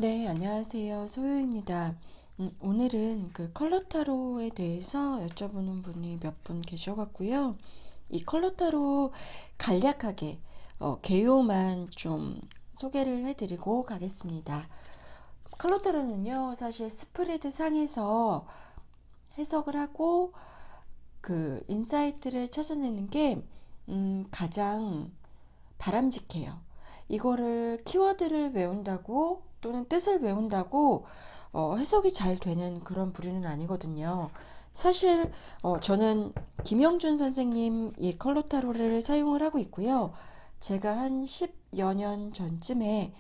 네, 안녕하세요. 소유입니다. 오늘은 그 컬러 타로에 대해서 여쭤보는 분이 몇 분 계셔갖고요. 이 컬러 타로 간략하게 개요만 좀 소개를 해드리고 가겠습니다. 컬러 타로는요, 사실 스프레드 상에서 해석을 하고 그 인사이트를 찾아내는 게 가장 바람직해요. 이거를 키워드를 외운다고 또는 뜻을 외운다고 해석이 잘 되는 그런 부류는 아니거든요. 사실 저는 김영준 선생님 이 컬러 타로를 사용을 하고 있고요. 제가 한 10여 년 전쯤에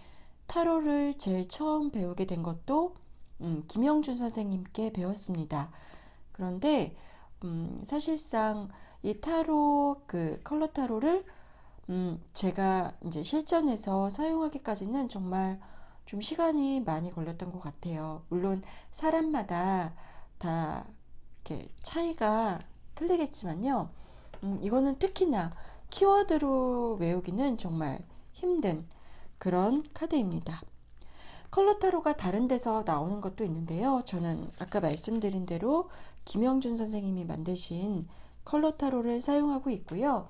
타로를 제일 처음 배우게 된 것도 김영준 선생님께 배웠습니다. 그런데 사실상 이 타로 그 컬러 타로를 제가 이제 실전에서 사용하기까지는 정말 좀 시간이 많이 걸렸던 것 같아요. 물론 사람마다 다 이렇게 차이가 틀리겠지만요. 이거는 특히나 키워드로 외우기는 정말 힘든 그런 카드입니다. 컬러 타로가 다른 데서 나오는 것도 있는데요. 저는 아까 말씀드린 대로 김영준 선생님이 만드신 컬러 타로를 사용하고 있고요.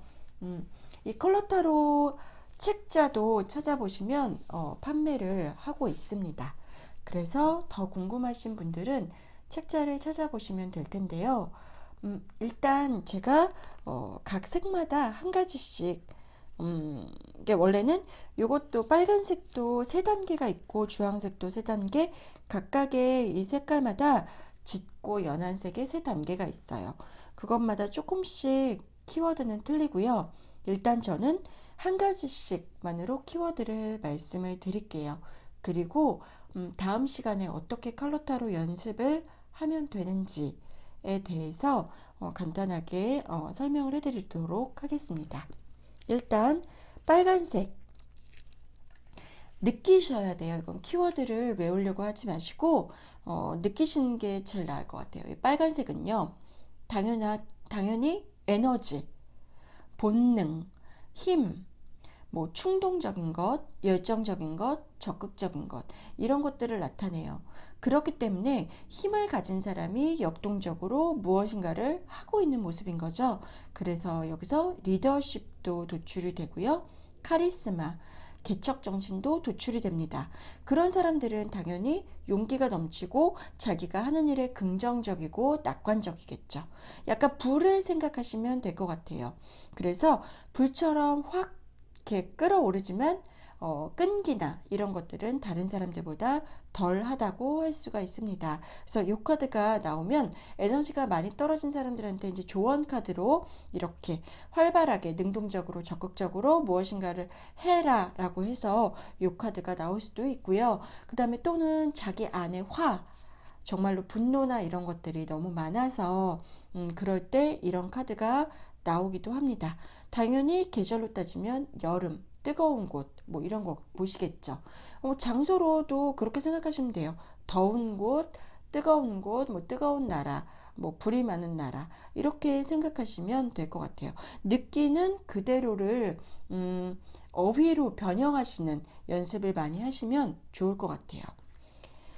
이 컬러 타로 책자도 찾아보시면 판매를 하고 있습니다. 그래서 더 궁금하신 분들은 책자를 찾아보시면 될 텐데요. 일단 제가 각 색마다 한 가지씩 이게 원래는 요것도 빨간색도 세 단계가 있고 주황색도 세 단계, 각각의 이 색깔마다 짙고 연한 색의 세 단계가 있어요. 그것마다 조금씩 키워드는 틀리고요. 일단 저는 한 가지씩만으로 키워드를 말씀을 드릴게요. 그리고 다음 시간에 어떻게 컬러타로 연습을 하면 되는지에 대해서 간단하게 설명을 해드리도록 하겠습니다. 일단 빨간색 느끼셔야 돼요. 이건 키워드를 외우려고 하지 마시고 느끼시는 게 제일 나을 것 같아요. 이 빨간색은요, 당연히 에너지, 본능, 힘, 뭐 충동적인 것, 열정적인 것, 적극적인 것, 이런 것들을 나타내요. 그렇기 때문에 힘을 가진 사람이 역동적으로 무엇인가를 하고 있는 모습인 거죠. 그래서 여기서 리더십도 도출이 되고요. 카리스마, 개척 정신도 도출이 됩니다. 그런 사람들은 당연히 용기가 넘치고 자기가 하는 일에 긍정적이고 낙관적이겠죠. 약간 불을 생각하시면 될 것 같아요. 그래서 불처럼 확 이렇게 끌어오르지만 끈기나 이런 것들은 다른 사람들보다 덜 하다고 할 수가 있습니다. 그래서 이 카드가 나오면 에너지가 많이 떨어진 사람들한테 이제 조언 카드로 이렇게 활발하게 능동적으로 적극적으로 무엇인가를 해라 라고 해서 이 카드가 나올 수도 있고요. 그 다음에 또는 자기 안에 정말로 분노나 이런 것들이 너무 많아서 그럴 때 이런 카드가 나오기도 합니다. 당연히 계절로 따지면 여름, 뜨거운 곳, 뭐 이런 거 보시겠죠. 장소로도 그렇게 생각하시면 돼요. 더운 곳, 뜨거운 곳, 뭐 뜨거운 나라, 뭐 불이 많은 나라, 이렇게 생각하시면 될 것 같아요. 느끼는 그대로를 어휘로 변형하시는 연습을 많이 하시면 좋을 것 같아요.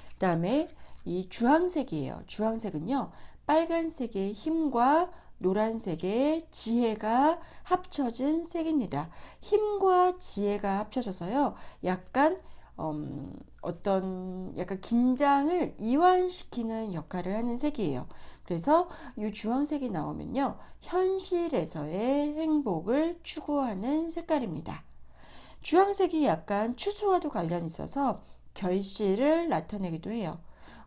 그 다음에 이 주황색이에요. 주황색은요, 빨간색의 힘과 노란색의 지혜가 합쳐진 색입니다. 힘과 지혜가 합쳐져서요, 약간 어떤 약간 긴장을 이완시키는 역할을 하는 색이에요. 그래서 이 주황색이 나오면요, 현실에서의 행복을 추구하는 색깔입니다. 주황색이 약간 추수와도 관련이 있어서 결실을 나타내기도 해요.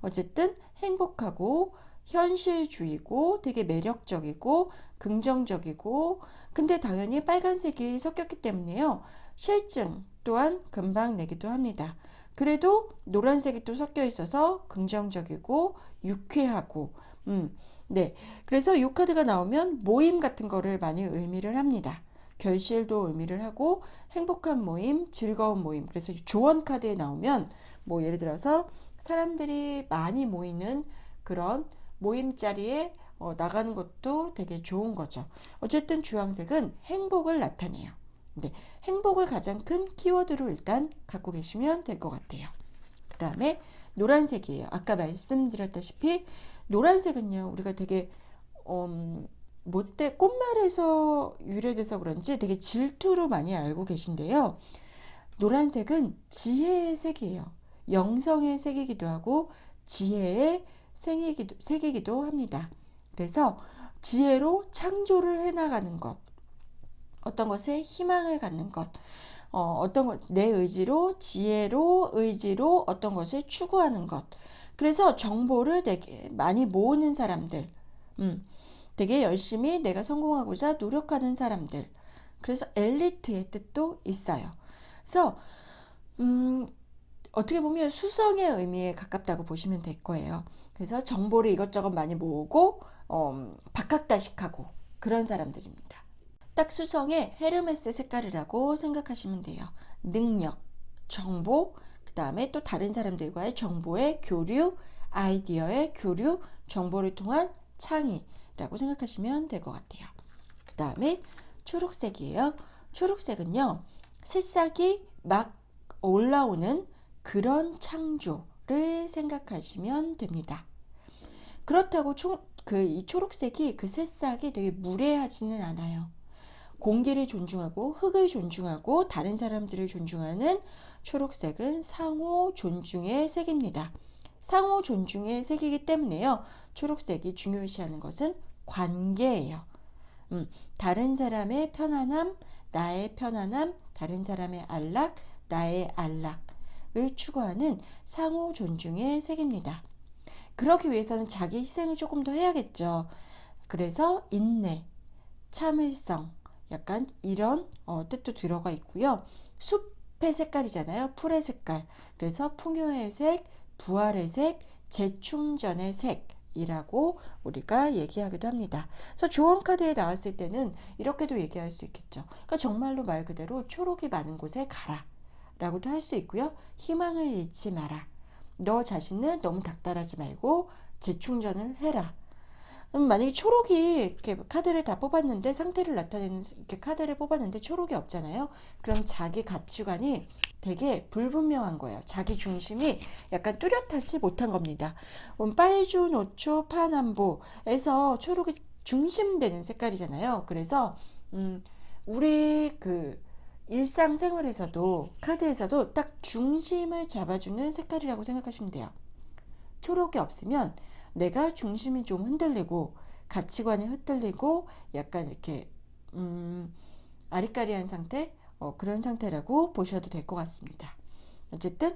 어쨌든 행복하고 현실주의고 되게 매력적이고 긍정적이고, 근데 당연히 빨간색이 섞였기 때문에요. 실증 또한 금방 내기도 합니다. 그래도 노란색이 또 섞여 있어서 긍정적이고 유쾌하고, 네. 그래서 이 카드가 나오면 모임 같은 거를 많이 의미를 합니다. 결실도 의미를 하고 행복한 모임, 즐거운 모임. 그래서 조언 카드에 나오면 뭐 예를 들어서 사람들이 많이 모이는 그런 모임 자리에 나가는 것도 되게 좋은 거죠. 어쨌든 주황색은 행복을 나타내요. 네, 행복을 가장 큰 키워드로 일단 갖고 계시면 될 것 같아요. 다음에 노란색이에요. 아까 말씀드렸다시피 노란색은요, 우리가 되게 꽃말에서 유래돼서 그런지 되게 질투로 많이 알고 계신데요. 노란색은 지혜의 색이에요. 영성의 색이기도 하고 지혜의 색이기도 합니다. 그래서 지혜로 창조를 해나가는 것, 어떤 것에 희망을 갖는 것, 내 의지로, 지혜로, 의지로 어떤 것을 추구하는 것. 그래서 정보를 되게 많이 모으는 사람들, 되게 열심히 내가 성공하고자 노력하는 사람들. 그래서 엘리트의 뜻도 있어요. 그래서 어떻게 보면 수성의 의미에 가깝다고 보시면 될 거예요. 그래서 정보를 이것저것 많이 모으고 박학다식하고 그런 사람들입니다. 딱 수성의 헤르메스 색깔이라고 생각하시면 돼요. 능력, 정보, 그 다음에 또 다른 사람들과의 정보의 교류, 아이디어의 교류, 정보를 통한 창의라고 생각하시면 될 것 같아요. 그 다음에 초록색이에요. 초록색은요, 새싹이 막 올라오는 그런 창조를 생각하시면 됩니다. 그렇다고 이 초록색이 그 새싹이 되게 무례하지는 않아요. 공기를 존중하고 흙을 존중하고 다른 사람들을 존중하는 초록색은 상호 존중의 색입니다. 상호 존중의 색이기 때문에요. 초록색이 중요시하는 것은 관계예요. 다른 사람의 편안함, 나의 편안함, 다른 사람의 안락, 나의 안락을 추구하는 상호 존중의 색입니다. 그러기 위해서는 자기 희생을 조금 더 해야겠죠. 그래서 인내, 참을성, 약간 이런 뜻도 들어가 있고요. 숲의 색깔이잖아요. 풀의 색깔. 그래서 풍요의 색, 부활의 색, 재충전의 색이라고 우리가 얘기하기도 합니다. 그래서 조언 카드에 나왔을 때는 이렇게도 얘기할 수 있겠죠. 그러니까 정말로 말 그대로 초록이 많은 곳에 가라 라고도 할 수 있고요. 희망을 잃지 마라. 너 자신은 너무 닥달하지 말고 재충전을 해라. 만약에 초록이 이렇게 카드를 다 뽑았는데 상태를 나타내는 이렇게 카드를 뽑았는데 초록이 없잖아요. 그럼 자기 가치관이 되게 불분명한 거예요. 자기 중심이 약간 뚜렷하지 못한 겁니다. 빨주, 노초, 파남보에서 초록이 중심되는 색깔이잖아요. 그래서 우리 그 일상생활에서도 카드에서도 딱 중심을 잡아주는 색깔이라고 생각하시면 돼요. 초록이 없으면 내가 중심이 좀 흔들리고 가치관이 흔들리고 약간 이렇게 아리까리한 상태, 그런 상태라고 보셔도 될 것 같습니다. 어쨌든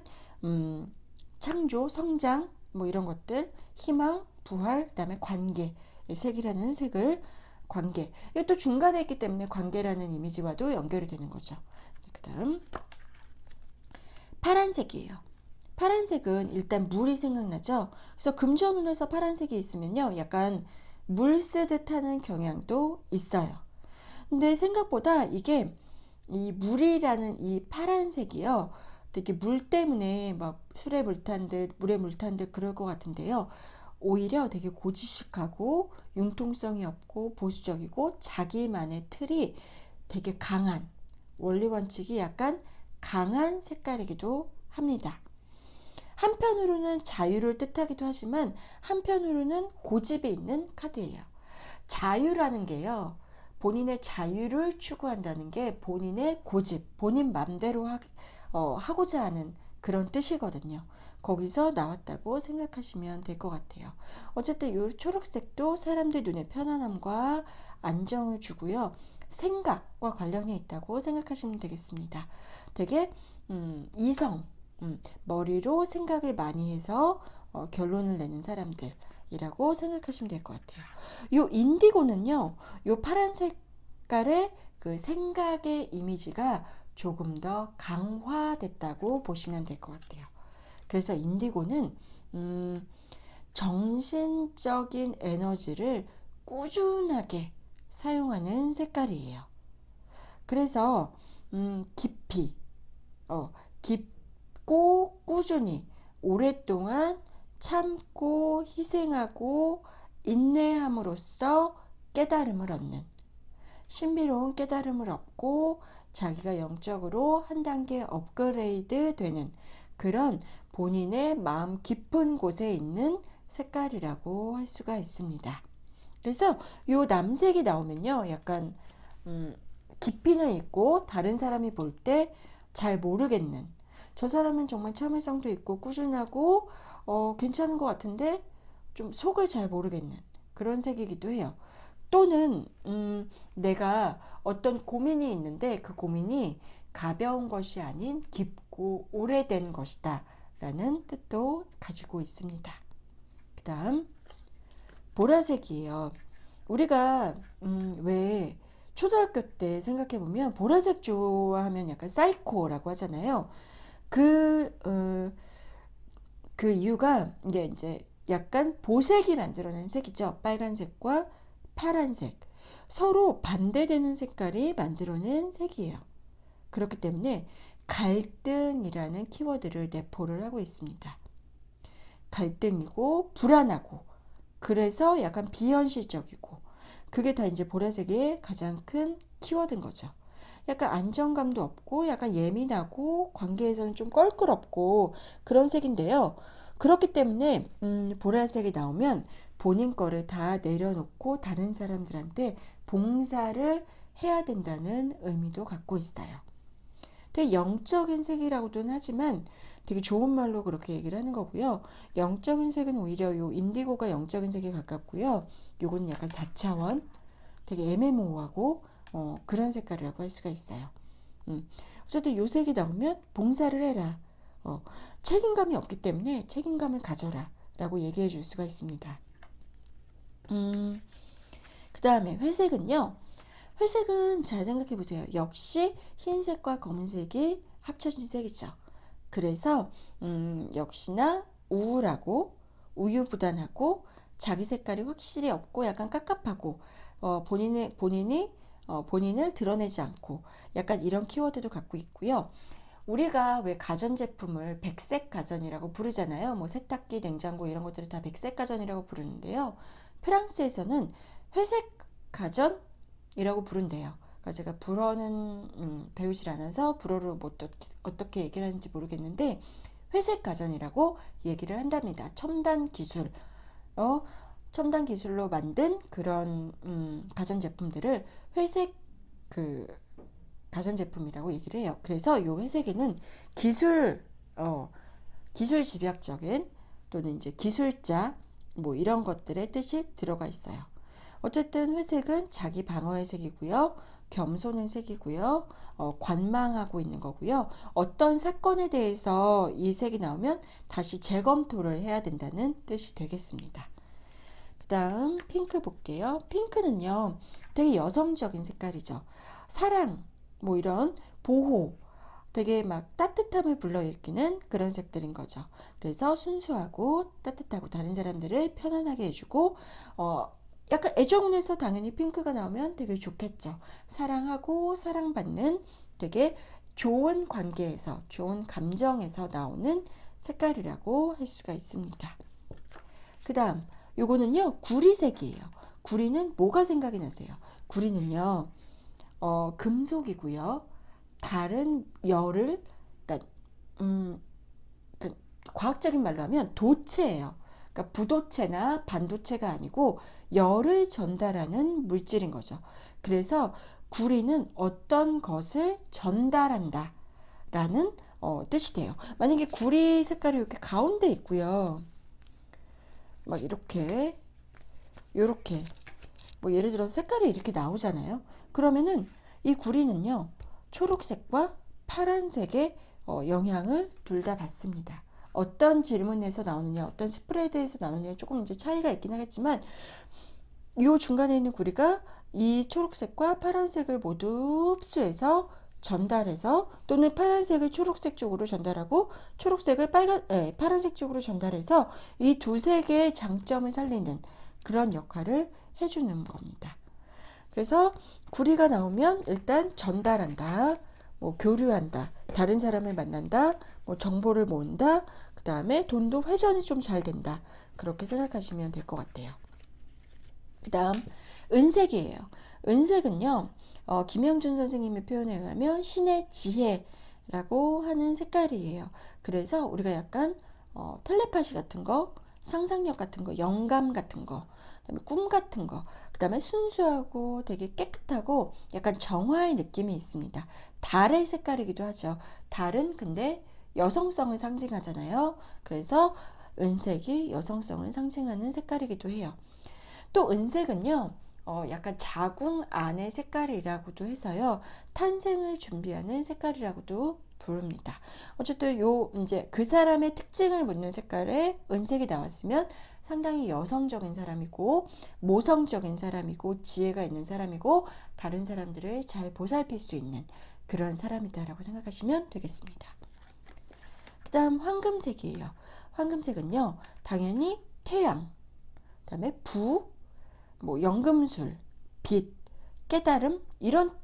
창조, 성장 뭐 이런 것들, 희망, 부활, 그다음에 관계, 색이라는 색을 관계, 이것도 중간에 있기 때문에 관계라는 이미지와도 연결이 되는 거죠. 그다음 파란색이에요. 파란색은 일단 물이 생각나죠. 그래서 금전운에서 파란색이 있으면요, 약간 물 쓰듯 하는 경향도 있어요. 근데 생각보다 이게 이 물이라는 이 파란색이요, 되게 물 때문에 막 술에 물 탄 듯 물에 물 탄 듯 그럴 것 같은데요, 오히려 되게 고지식하고 융통성이 없고 보수적이고 자기만의 틀이 되게 강한, 원리 원칙이 약간 강한 색깔이기도 합니다. 한편으로는 자유를 뜻하기도 하지만 한편으로는 고집이 있는 카드예요. 자유라는 게요, 본인의 자유를 추구한다는 게 본인의 고집, 본인 맘대로 하고자 하는 그런 뜻이거든요. 거기서 나왔다고 생각하시면 될 것 같아요. 어쨌든 이 초록색도 사람들 눈에 편안함과 안정을 주고요, 생각과 관련이 있다고 생각하시면 되겠습니다. 되게 이성, 머리로 생각을 많이 해서 결론을 내는 사람들이라고 생각하시면 될 것 같아요. 요 인디고는요, 요 파란 색깔의 그 생각의 이미지가 조금 더 강화됐다고 보시면 될 것 같아요. 그래서 인디고는 정신적인 에너지를 꾸준하게 사용하는 색깔이에요. 그래서 깊이, 깊고 꾸준히 오랫동안 참고 희생하고 인내함으로써 깨달음을 얻는, 신비로운 깨달음을 얻고 자기가 영적으로 한 단계 업그레이드 되는 그런 본인의 마음 깊은 곳에 있는 색깔이라고 할 수가 있습니다. 그래서 요 남색이 나오면요, 약간 깊이는 있고 다른 사람이 볼 때 잘 모르겠는, 저 사람은 정말 참을성도 있고 꾸준하고 괜찮은 것 같은데 좀 속을 잘 모르겠는 그런 색이기도 해요. 또는 내가 어떤 고민이 있는데 그 고민이 가벼운 것이 아닌 깊고 오래된 것이다 라는 뜻도 가지고 있습니다. 그 다음 보라색이에요. 우리가 왜 초등학교 때 생각해보면 보라색 좋아하면 약간 사이코라고 하잖아요. 그 이유가 이게 이제 약간 보색이 만들어낸 색이죠. 빨간색과 파란색. 서로 반대되는 색깔이 만들어낸 색이에요. 그렇기 때문에 갈등이라는 키워드를 내포를 하고 있습니다. 갈등이고 불안하고 그래서 약간 비현실적이고 그게 다 이제 보라색의 가장 큰 키워드인 거죠. 약간 안정감도 없고 약간 예민하고 관계에서는 좀 껄끄럽고 그런 색인데요. 그렇기 때문에 보라색이 나오면 본인 거를 다 내려놓고 다른 사람들한테 봉사를 해야 된다는 의미도 갖고 있어요. 되게 영적인 색이라고는 하지만 되게 좋은 말로 그렇게 얘기를 하는 거고요. 영적인 색은 오히려 요 인디고가 영적인 색에 가깝고요. 요거는 약간 4차원, 되게 애매모호하고 그런 색깔이라고 할 수가 있어요. 어쨌든 요 색이 나오면 봉사를 해라. 책임감이 없기 때문에 책임감을 가져라 라고 얘기해 줄 수가 있습니다. 그 다음에 회색은요. 회색은 잘 생각해 보세요. 역시 흰색과 검은색이 합쳐진 색이죠. 그래서 역시나 우울하고 우유부단하고 자기 색깔이 확실히 없고 약간 깝깝하고 본인을 드러내지 않고 약간 이런 키워드도 갖고 있고요. 우리가 왜 가전제품을 백색 가전이라고 부르잖아요. 뭐 세탁기, 냉장고 이런 것들을 다 백색 가전이라고 부르는데요. 프랑스에서는 회색 가전이라고 부른대요. 그러니까 제가 불어는 배우질 않아서 불어로 뭐 어떻게 얘기를 하는지 모르겠는데 회색 가전이라고 얘기를 한답니다. 첨단 기술, 첨단 기술로 만든 그런 가전제품들을 회색 그 가전제품이라고 얘기를 해요. 그래서 이 회색에는 기술 집약적인 또는 이제 기술자 뭐 이런 것들의 뜻이 들어가 있어요. 어쨌든 회색은 자기 방어의 색이고요. 겸손의 색이고요. 관망하고 있는 거고요. 어떤 사건에 대해서 이 색이 나오면 다시 재검토를 해야 된다는 뜻이 되겠습니다. 그 다음 핑크 볼게요. 핑크는요. 되게 여성적인 색깔이죠. 사랑, 뭐 이런 보호, 되게 막 따뜻함을 불러일으키는 그런 색들인 거죠. 그래서 순수하고 따뜻하고 다른 사람들을 편안하게 해주고 약간 애정운에서 당연히 핑크가 나오면 되게 좋겠죠. 사랑하고 사랑받는 되게 좋은 관계에서 좋은 감정에서 나오는 색깔이라고 할 수가 있습니다. 그 다음 요거는요 구리색이에요. 구리는 뭐가 생각이 나세요? 구리는요 금속이고요. 다른 열을 그러니까, 그러니까 과학적인 말로 하면 도체예요. 그러니까 부도체나 반도체가 아니고 열을 전달하는 물질인 거죠. 그래서 구리는 어떤 것을 전달한다 라는 뜻이 돼요. 만약에 구리 색깔이 이렇게 가운데 있고요. 막 이렇게 요렇게 뭐 예를 들어서 색깔이 이렇게 나오잖아요. 그러면은 이 구리는요 초록색과 파란색의 영향을 둘 다 받습니다. 어떤 질문에서 나오느냐, 어떤 스프레드에서 나오느냐 조금 이제 차이가 있긴 하겠지만 이 중간에 있는 구리가 이 초록색과 파란색을 모두 흡수해서 전달해서 또는 파란색을 초록색 쪽으로 전달하고 초록색을 파란색 쪽으로 전달해서 이 두 색의 장점을 살리는 그런 역할을 해주는 겁니다. 그래서 구리가 나오면 일단 전달한다, 뭐 교류한다, 다른 사람을 만난다, 뭐 정보를 모은다, 그 다음에 돈도 회전이 좀 잘 된다. 그렇게 생각하시면 될 것 같아요. 그 다음 은색이에요. 은색은요 김영준 선생님의 표현에 의하면 신의 지혜 라고 하는 색깔이에요. 그래서 우리가 약간 텔레파시 같은 거, 상상력 같은 거, 영감 같은 거, 그다음에 꿈 같은 거, 그다음에 순수하고 되게 깨끗하고 약간 정화의 느낌이 있습니다. 달의 색깔이기도 하죠. 달은 근데 여성성을 상징하잖아요. 그래서 은색이 여성성을 상징하는 색깔이기도 해요. 또 은색은요, 약간 자궁 안의 색깔이라고도 해서요, 탄생을 준비하는 색깔이라고도 부릅니다. 어쨌든 이제 그 사람의 특징을 묻는 색깔에 은색이 나왔으면 상당히 여성적인 사람이고, 모성적인 사람이고, 지혜가 있는 사람이고, 다른 사람들을 잘 보살필 수 있는 그런 사람이다라고 생각하시면 되겠습니다. 그 다음 황금색이에요. 황금색은요, 당연히 태양, 그 다음에 부, 뭐 연금술, 빛, 깨달음 이런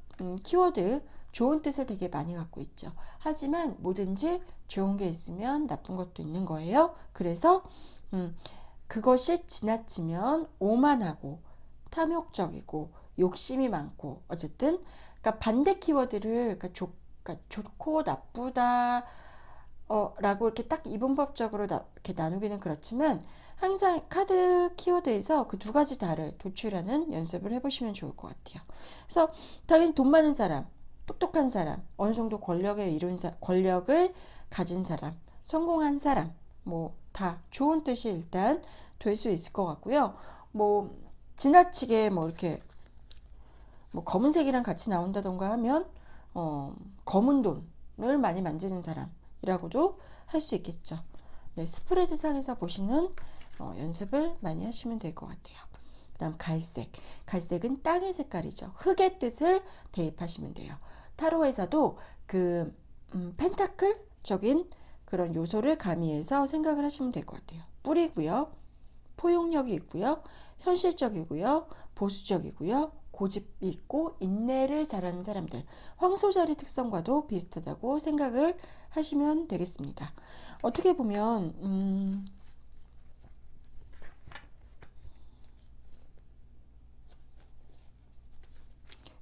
키워드 좋은 뜻을 되게 많이 갖고 있죠. 하지만 뭐든지 좋은 게 있으면 나쁜 것도 있는 거예요. 그래서 그것이 지나치면 오만하고 탐욕적이고 욕심이 많고 어쨌든 그러니까 반대 키워드를 그러니까 좋고 나쁘다 라고 이렇게 딱 이분법적으로 이렇게 나누기는 그렇지만 항상 카드 키워드에서 그 두 가지 다를 도출하는 연습을 해보시면 좋을 것 같아요. 그래서 당연히 돈 많은 사람, 똑똑한 사람, 어느 정도 권력을 가진 사람, 성공한 사람, 뭐 다 좋은 뜻이 일단 될 수 있을 것 같고요. 뭐 지나치게 뭐 이렇게 뭐 검은색이랑 같이 나온다던가 하면 검은 돈을 많이 만지는 사람이라고도 할 수 있겠죠. 네, 스프레드 상에서 보시는 연습을 많이 하시면 될 것 같아요. 그 다음 갈색. 갈색은 땅의 색깔이죠. 흙의 뜻을 대입하시면 돼요. 타로에서도 그 펜타클적인 그런 요소를 가미해서 생각을 하시면 될 것 같아요. 뿌리고요. 포용력이 있고요. 현실적이고요. 보수적이고요. 고집이 있고 인내를 잘하는 사람들. 황소자리 특성과도 비슷하다고 생각을 하시면 되겠습니다. 어떻게 보면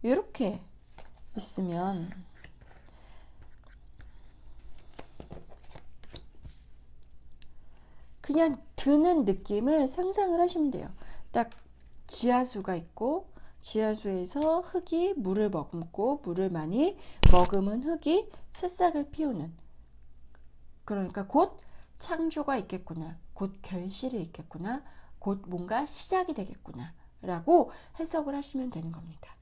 이렇게 있으면 그냥 드는 느낌을 상상을 하시면 돼요. 딱 지하수가 있고 지하수에서 흙이 물을 머금고 물을 많이 머금은 흙이 새싹을 피우는, 그러니까 곧 창조가 있겠구나, 곧 결실이 있겠구나, 곧 뭔가 시작이 되겠구나 라고 해석을 하시면 되는 겁니다.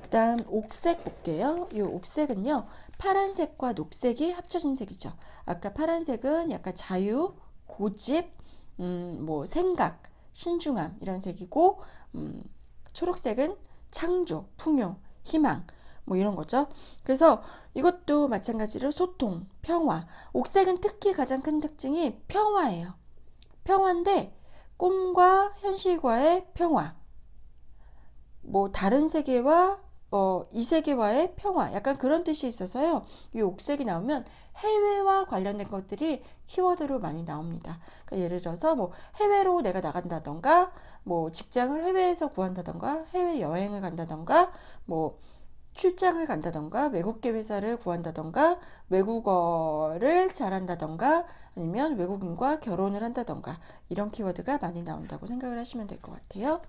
그 다음 옥색 볼게요. 이 옥색은요, 파란색과 녹색이 합쳐진 색이죠. 아까 파란색은 약간 자유, 고집, 뭐 생각, 신중함 이런 색이고, 초록색은 창조, 풍요, 희망 뭐 이런 거죠. 그래서 이것도 마찬가지로 소통, 평화. 옥색은 특히 가장 큰 특징이 평화예요. 평화인데 꿈과 현실과의 평화. 뭐 다른 세계와 이 세계와의 평화, 약간 그런 뜻이 있어서요. 이 옥색이 나오면 해외와 관련된 것들이 키워드로 많이 나옵니다. 그러니까 예를 들어서 뭐 해외로 내가 나간다던가, 뭐 직장을 해외에서 구한다던가, 해외 여행을 간다던가, 뭐 출장을 간다던가, 외국계 회사를 구한다던가, 외국어를 잘한다던가, 아니면 외국인과 결혼을 한다던가, 이런 키워드가 많이 나온다고 생각을 하시면 될 것 같아요.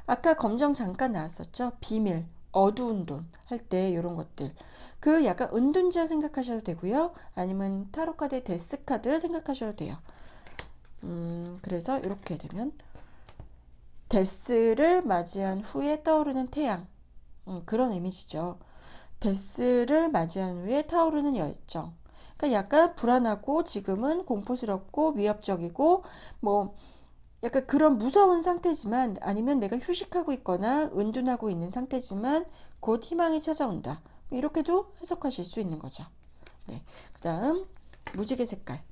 아까 검정 잠깐 나왔었죠. 비밀, 어두운 돈 할 때 이런 것들. 그 약간 은둔자 생각하셔도 되고요. 아니면 타로카드 데스카드 생각하셔도 돼요. 그래서 이렇게 되면 데스를 맞이한 후에 떠오르는 태양. 그런 이미지죠. 데스를 맞이한 후에 타오르는 열정. 그러니까 약간 불안하고 지금은 공포스럽고 위협적이고 뭐 약간 그런 무서운 상태지만, 아니면 내가 휴식하고 있거나 은둔하고 있는 상태지만 곧 희망이 찾아온다. 이렇게도 해석하실 수 있는 거죠. 네. 그 다음 무지개 색깔.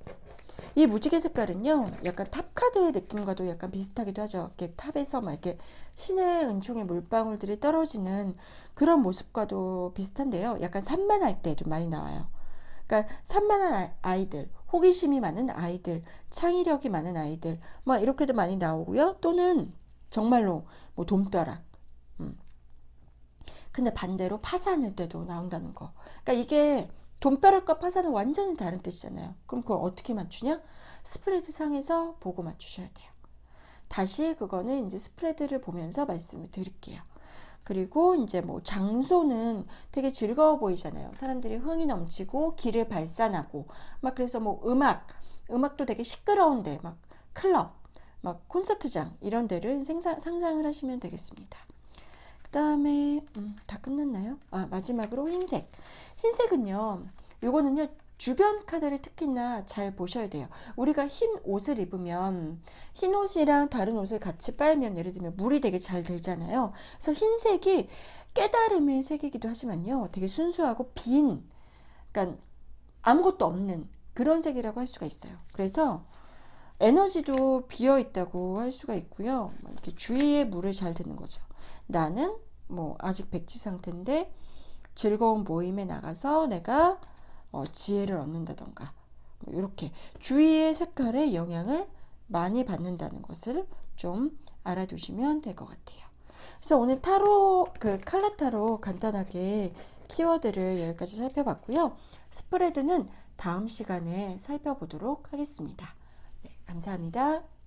이 무지개 색깔은요, 약간 탑 카드의 느낌과도 약간 비슷하기도 하죠. 이렇게 탑에서 막 이렇게 신의 은총의 물방울들이 떨어지는 그런 모습과도 비슷한데요. 약간 산만할 때도 많이 나와요. 그러니까 산만한 아이들, 호기심이 많은 아이들, 창의력이 많은 아이들, 뭐 이렇게도 많이 나오고요. 또는 정말로 뭐 돈벼락. 근데 반대로 파산일 때도 나온다는 거. 그러니까 이게 돈벼락과 파산은 완전히 다른 뜻이잖아요. 그럼 그걸 어떻게 맞추냐? 스프레드 상에서 보고 맞추셔야 돼요. 다시 그거는 이제 스프레드를 보면서 말씀을 드릴게요. 그리고 이제 뭐 장소는 되게 즐거워 보이잖아요. 사람들이 흥이 넘치고 길을 발산하고 막 그래서 뭐 음악도 되게 시끄러운데 막 클럽, 막 콘서트장 이런 데를 상상을 하시면 되겠습니다. 그 다음에 다 끝났나요? 마지막으로 흰색. 흰색은요. 요거는요. 주변 카드를 특히나 잘 보셔야 돼요. 우리가 흰 옷을 입으면 흰 옷이랑 다른 옷을 같이 빨면 예를 들면 물이 되게 잘 들잖아요. 그래서 흰색이 깨달음의 색이기도 하지만요. 되게 순수하고 그러니까 아무것도 없는 그런 색이라고 할 수가 있어요. 그래서 에너지도 비어 있다고 할 수가 있고요. 이렇게 주위에 물을 잘 드는 거죠. 나는 뭐 아직 백지 상태인데 즐거운 모임에 나가서 내가 지혜를 얻는다던가 뭐 이렇게 주위의 색깔에 영향을 많이 받는다는 것을 좀 알아두시면 될 것 같아요. 그래서 오늘 칼라 타로 간단하게 키워드를 여기까지 살펴봤고요. 스프레드는 다음 시간에 살펴보도록 하겠습니다. 네, 감사합니다.